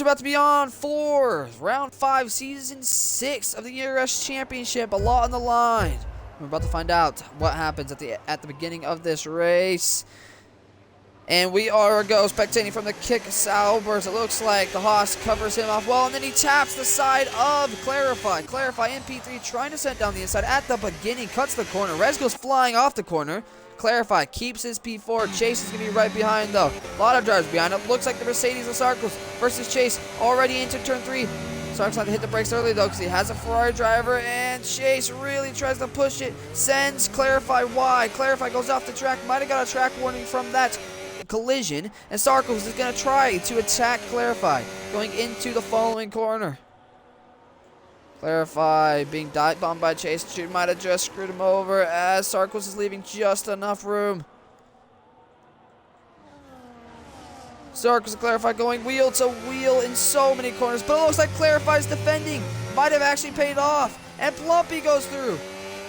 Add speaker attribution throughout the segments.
Speaker 1: much. About to be on for round 5, season 6 of the ERS Championship. A lot on the line. We're about to find out what happens at the beginning of this race. And we are spectating from the kick Saubers. It looks like the Haas covers him off well, and then he taps the side of Clarify. Clarify in P3 trying to send down the inside at the beginning, cuts the corner. Rez goes flying off the corner. Clarify keeps his P4. Chase is going to be right behind, though. A lot of drivers behind him. Looks like the Mercedes of Sarkos versus Chase already into turn 3. Sarkos had to hit the brakes early, though, because he has a Ferrari driver, and Chase really tries to push it. Sends Clarify wide. Clarify goes off the track. Might have got a track warning from that collision, and Sarkos is going to try to attack Clarify going into the following corner. Clarify being dive bombed by Chase. She might have just screwed him over as Sarkos is leaving just enough room. Sarkos and Clarify going wheel to wheel in so many corners, but it looks like Clarify's defending might have actually paid off, and Plumpy goes through.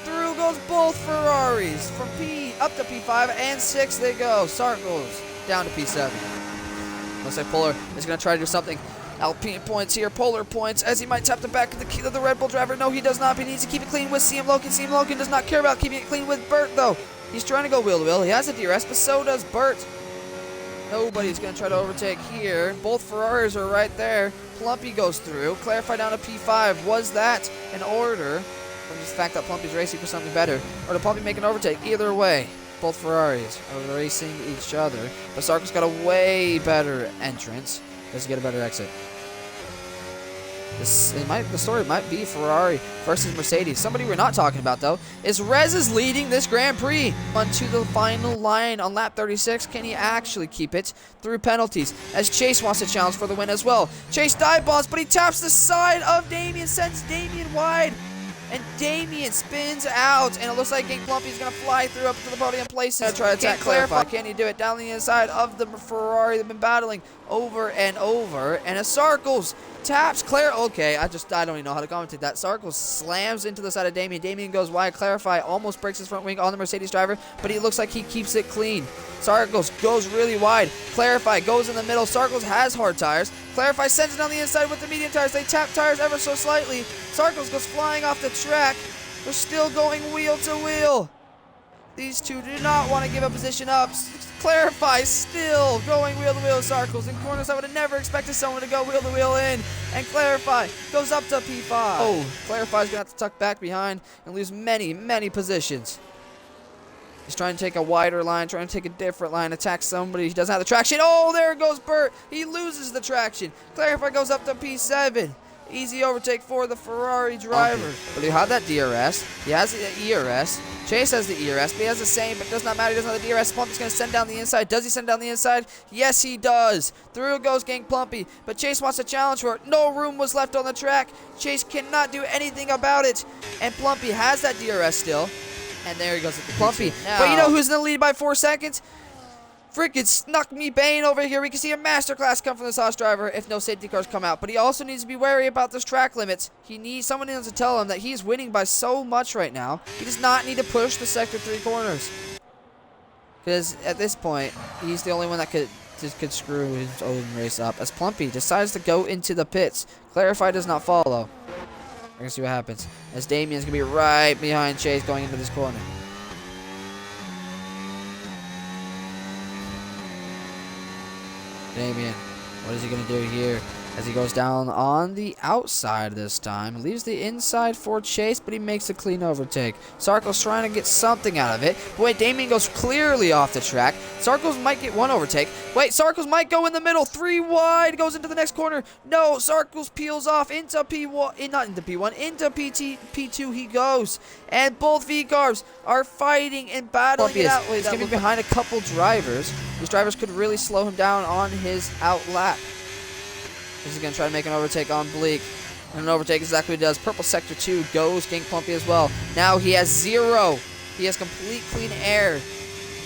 Speaker 1: Through goes both Ferraris. From P up to P5 and 6 they go. Sarkos down to P7. Looks like Polar is going to try to do something. Alpine points here, Polar points, as he might tap the back of the Red Bull driver. No, he does not. He needs to keep it clean with CM Loken. CM Loken does not care about keeping it clean with Bert, though. He's trying to go wheel to wheel. He has a DRS, but so does Bert. Nobody's going to try to overtake here. Both Ferraris are right there. Plumpy goes through. Clarify down to P5. Was that an order from the fact that Plumpy's racing for something better, or did Plumpy make an overtake? Either way, both Ferraris are racing each other. But Sarkos got a way better entrance. Does he get a better exit? The story might be Ferrari versus Mercedes. Somebody we're not talking about, though, is Rez is leading this Grand Prix onto the final line on lap 36. Can he actually keep it through penalties? As Chase wants to challenge for the win as well. Chase dive bombs, but he taps the side of Damien, sends Damien wide. And Damien spins out, and it looks like Gang Plumpy's going to fly through up to the podium places. Try to attack Clarify. Can he do it? Down the inside of the Ferrari. They've been battling over and over. And as Sarkos taps okay, I don't even know how to commentate that. Sarkos slams into the side of Damien. Damien goes wide. Clarify almost breaks his front wing on the Mercedes driver, but he looks like he keeps it clean. Sarkos goes really wide. Clarify goes in the middle. Sarkos has hard tires. Clarify sends it on the inside with the medium tires. They tap tires ever so slightly. Sarkos goes flying off the track. They're still going wheel to wheel. These two do not want to give a position up. Clarify still going wheel to wheel. Sarkos in corners I would have never expected someone to go wheel to wheel in. And Clarify goes up to P5. Oh, Clarify's going to have to tuck back behind and lose many, many positions. He's trying to take a wider line, trying to take a different line, attack somebody. He doesn't have the traction. Oh, there goes Bert. He loses the traction. Clarify goes up to P7. Easy overtake for the Ferrari driver. But he had that DRS. He has the ERS. Chase has the ERS, but he has the same, but it does not matter. He doesn't have the DRS. Plumpy's going to send down the inside. Does he send down the inside? Yes, he does. Through goes Gang Plumpy, but Chase wants to challenge for it. No room was left on the track. Chase cannot do anything about it, and Plumpy has that DRS still. And there he goes at the Plumpy. But you know who's in the lead by 4 seconds? Freaking Snuck Me Bane over here. We can see a masterclass come from this Haas driver if no safety cars come out. But he also needs to be wary about those track limits. Someone needs to tell him that he's winning by so much right now. He does not need to push the sector 3 corners. Because at this point, he's the only one that could screw his own race up. As Plumpy decides to go into the pits. Clarify does not follow. We're going to see what happens. As Damien's going to be right behind Chase going into this corner. Damien, what is he going to do here? As he goes down on the outside this time. Leaves the inside for Chase, but he makes a clean overtake. Sarkos trying to get something out of it. But wait, Damien goes clearly off the track. Sarkos might get one overtake. Wait, Sarkos might go in the middle. 3 wide, goes into the next corner. No, Sarkos peels off into P1, not into P1, into P2 he goes. And both V-cars are fighting and battling it out. He's going to be behind a couple drivers. These drivers could really slow him down on his out lap. He's going to try to make an overtake on Bleak. And an overtake is exactly what he does. Purple Sector 2 goes Gang Plumpy as well. Now he has 0. He has complete clean air.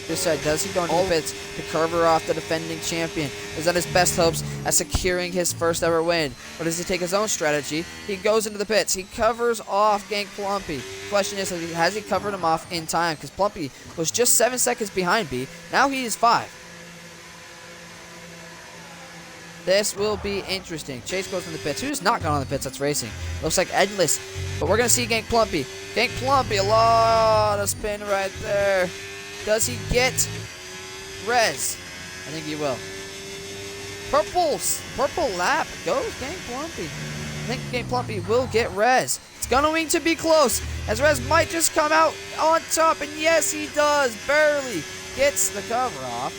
Speaker 1: This side, does he go into the pits to cover off the defending champion? Is that his best hopes at securing his first ever win? Or does he take his own strategy? He goes into the pits. He covers off Gang Plumpy. Question is, has he covered him off in time? Because Plumpy was just 7 seconds behind B. Now he is 5. This will be interesting. Chase goes in the pits. Who's not gone on the pits that's racing? Looks like Endless. But we're going to see Gank Plumpy. Gank Plumpy, a lot of spin right there. Does he get Rez? I think he will. Purple lap goes Gank Plumpy. I think Gank Plumpy will get Rez. It's going to be close, as Rez might just come out on top, and yes, he does. Barely gets the cover off,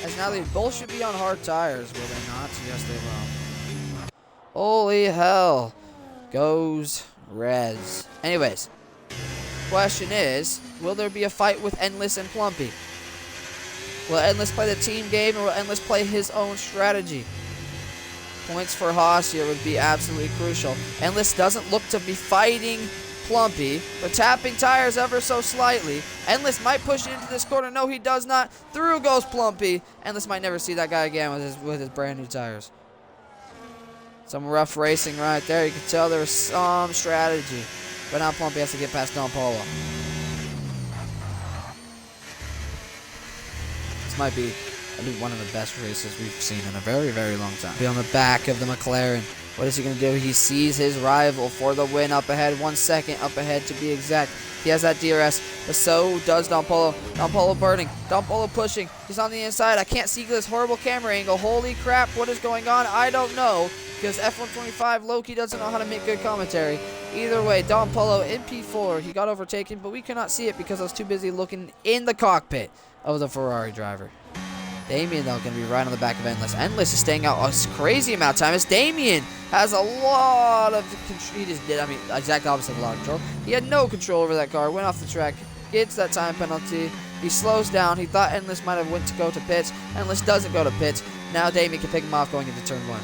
Speaker 1: as now they both should be on hard tires, will they not? Yes, they will. Holy hell. Goes Rez. Anyways, question is, will there be a fight with Endless and Plumpy? Will Endless play the team game, or will Endless play his own strategy? Points for Haas here would be absolutely crucial. Endless doesn't look to be fighting Plumpy, but tapping tires ever so slightly. Endless might push it into this corner. No, he does not. Through goes Plumpy. Endless might never see that guy again with his brand new tires. Some rough racing right there. You can tell there's some strategy. But now Plumpy has to get past Don Polo. This might be one of the best races we've seen in a very, very long time. Be on the back of the McLaren. What is he going to do? He sees his rival for the win up ahead. 1 second up ahead to be exact. He has that DRS, but so does Don Polo. Don Polo burning. Don Polo pushing. He's on the inside. I can't see this horrible camera angle. Holy crap, what is going on? I don't know, because F125 Loki doesn't know how to make good commentary. Either way, Don Polo in P4. He got overtaken, but we cannot see it because I was too busy looking in the cockpit of the Ferrari driver. Damien, though, going to be right on the back of Endless. Endless is staying out a crazy amount of time as Damien has a lot of control. He just did, exact opposite of a lot of control. He had no control over that car, went off the track, gets that time penalty. He slows down. He thought Endless might have went to go to pits. Endless doesn't go to pits. Now Damien can pick him off going into turn 1.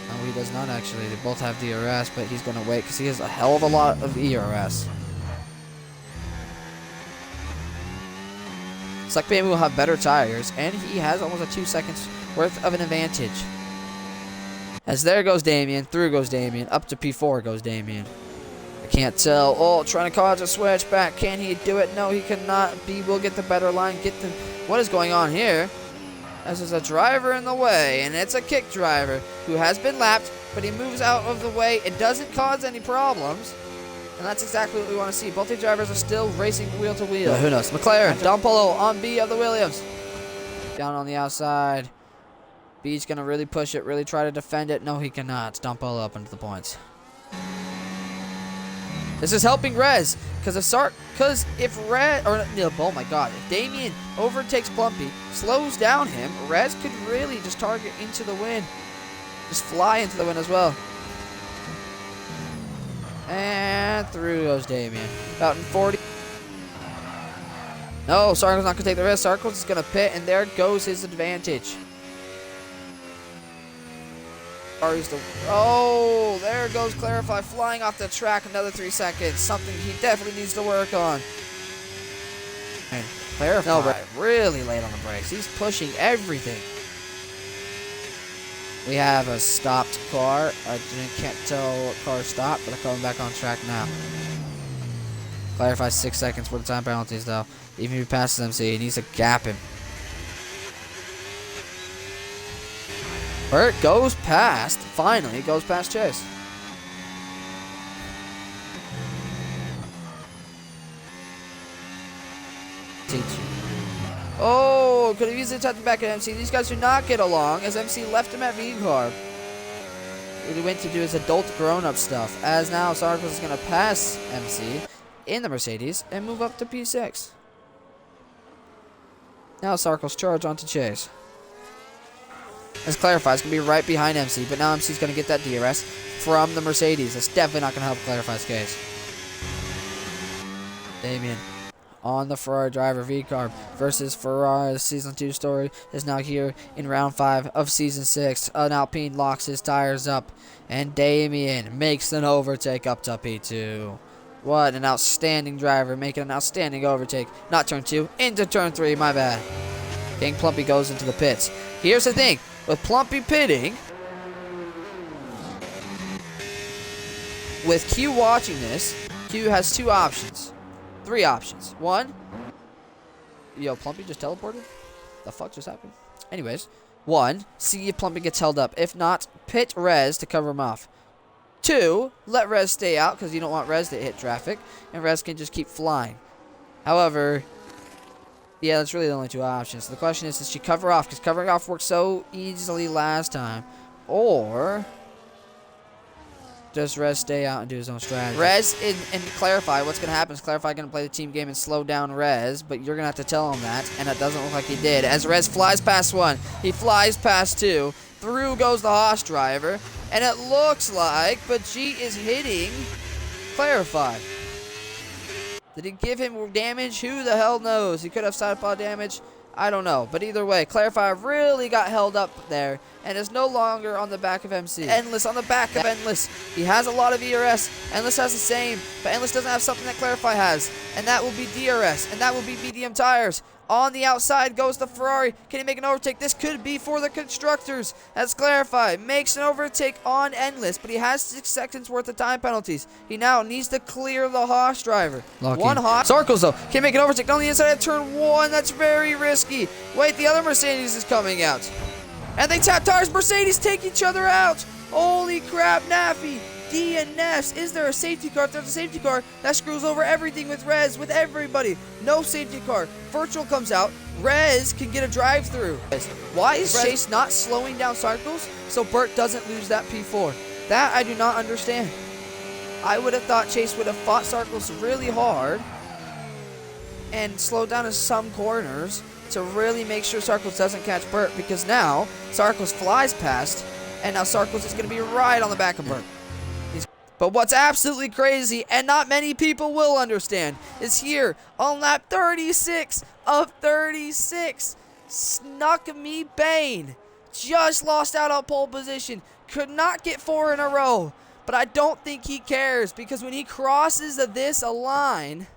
Speaker 1: No, he does not, actually. They both have DRS, but he's going to wait because he has a hell of a lot of ERS. It's like Bambi will have better tires, and he has almost a 2 seconds worth of an advantage. As there goes Damien, through goes Damien, up to P4 goes Damien. I can't tell. Oh, trying to cause a switch back. Can he do it? No, he cannot. B will get the better line. What is going on here? As there's a driver in the way, and it's a kick driver who has been lapped, but he moves out of the way. It doesn't cause any problems. And that's exactly what we want to see. Both these drivers are still racing wheel to wheel. Who knows? McLaren, Don Polo on B of the Williams. Down on the outside. B's going to really push it, really try to defend it. No, he cannot. Don Polo up into the points. This is helping Rez. Because if Rez, or no, oh my god, if Damien overtakes Plumpy, slows down him, Rez could really just target into the win. Just fly into the win as well. And through goes Damien. About in 40. No, Sarko's not going to take the risk. Sarko's is going to pit, and there goes his advantage. Oh, there goes Clarify flying off the track. Another 3 seconds. Something he definitely needs to work on. And Clarify really late on the brakes. He's pushing everything. We have a stopped car. I can't tell what car stopped, but they're coming back on track now. Clarify 6 seconds for the time penalties, though. Even if he passes MC, he needs to gap him. Burt goes past. Finally, goes past Chase. Oh, could have easily tapped him back at MC. These guys do not get along, as MC left him at V-Car. What he went to do his adult grown-up stuff. As now, Sarkos is going to pass MC in the Mercedes and move up to P6. Now Sarkos charge onto Chase. As Clarify is going to be right behind MC, but now MC is going to get that DRS from the Mercedes. That's definitely not going to help Clarify's case. Damien on the Ferrari driver V-Car versus Ferrari. The Season 2 story is now here in round 5 of Season 6. An Alpine locks his tires up, and Damien makes an overtake up to P2. What an outstanding driver, making an outstanding overtake. Not turn 2, into turn 3, my bad. King Plumpy goes into the pits. Here's the thing, with Plumpy pitting, with Q watching this, Q has 2 options. 3 options. 1, yo, Plumpy just teleported? The fuck just happened? Anyways, 1, see if Plumpy gets held up. If not, pit Rez to cover him off. 2, let Rez stay out because you don't want Rez to hit traffic, and Rez can just keep flying. However, yeah, that's really the only 2 options. The question is, does she cover off? Because covering off worked so easily last time. Or does Rez stay out and do his own strategy? Rez and Clarify, what's going to happen is Clarify going to play the team game and slow down Rez, but you're going to have to tell him that, and it doesn't look like he did. As Rez flies past 1, he flies past 2, through goes the Haas driver, and it looks like Bajeet is hitting Clarify. Did he give him damage? Who the hell knows? He could have side pod damage. I don't know. But either way, Clarify really got held up there and is no longer on the back of MC. Endless on the back of Endless. He has a lot of ERS. Endless has the same, but Endless doesn't have something that Clarify has, and that will be DRS, and that will be medium tires. On the outside goes the Ferrari. Can he make an overtake? This could be for the constructors. As Clarify makes an overtake on Endless, but he has 6 seconds worth of time penalties. He now needs to clear the Haas driver. One Haas. Circles though. Can make an overtake on the inside of turn 1. That's very risky. Wait, the other Mercedes is coming out. And they tap tires. Mercedes take each other out. Holy crap, Naffy. DNFs. Is there a safety car? If there's a safety car, that screws over everything with Rez, with everybody. No safety car. Virtual comes out. Rez can get a drive-through. Why is Chase not slowing down Circles so Burt doesn't lose that P4? That I do not understand. I would have thought Chase would have fought Circles really hard and slowed down in some corners to really make sure Circles doesn't catch Burt, because now Circles flies past, and now Circles is going to be right on the back of Burt. But what's absolutely crazy, and not many people will understand, is here on lap 36 of 36, Snuck Me Bane just lost out on pole position, could not get 4 in a row, but I don't think he cares, because when he crosses this line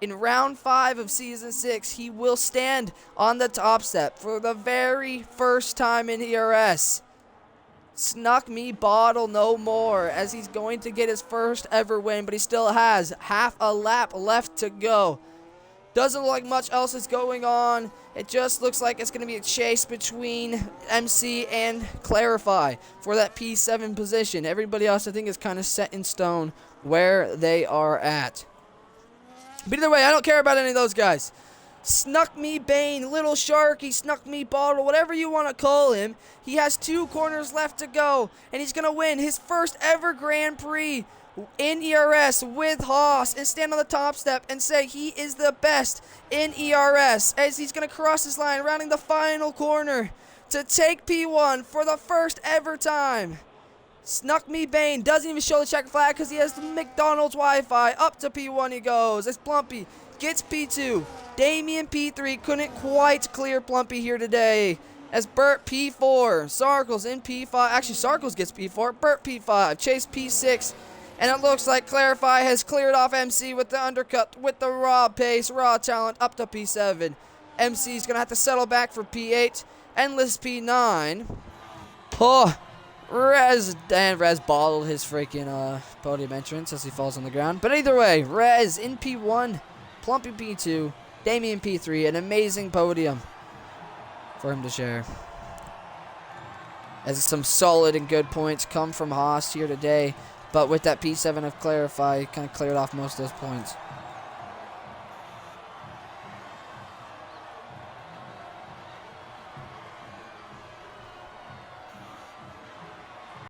Speaker 1: in round 5 of season 6, he will stand on the top step for the very first time in ERS. Snuck Me bottle no more, as he's going to get his first ever win, but he still has half a lap left to go. Doesn't look like much else is going on. It just looks like it's going to be a chase between MC and Clarify for that P7 position. Everybody else, I think, is kind of set in stone where they are at. But either way, I don't care about any of those guys. Snuck Me Bane, Little Sharky, Snuck Me Bottle, whatever you want to call him. He has 2 corners left to go, and he's going to win his first ever Grand Prix in ERS with Haas and stand on the top step and say he is the best in ERS, as he's going to cross his line, rounding the final corner to take P1 for the first ever time. Snuck Me Bane doesn't even show the checker flag because he has the McDonald's Wi-Fi. Up to P1 he goes. As Plumpy gets P2. Damien P3 couldn't quite clear Plumpy here today. As Burt P4. Sarkles in P5. Actually, Sarkles gets P4. Burt P5. Chase P6. And it looks like Clarify has cleared off MC with the undercut, with the raw pace, raw talent, up to P7. MC's going to have to settle back for P8. Endless P9. Oh, Rez bottled his freaking podium entrance as he falls on the ground. But either way, Rez in P1, Plumpy P2, Damien P3, an amazing podium for him to share. As some solid and good points come from Haas here today, but with that P7 of Clarify, kind of cleared off most of those points.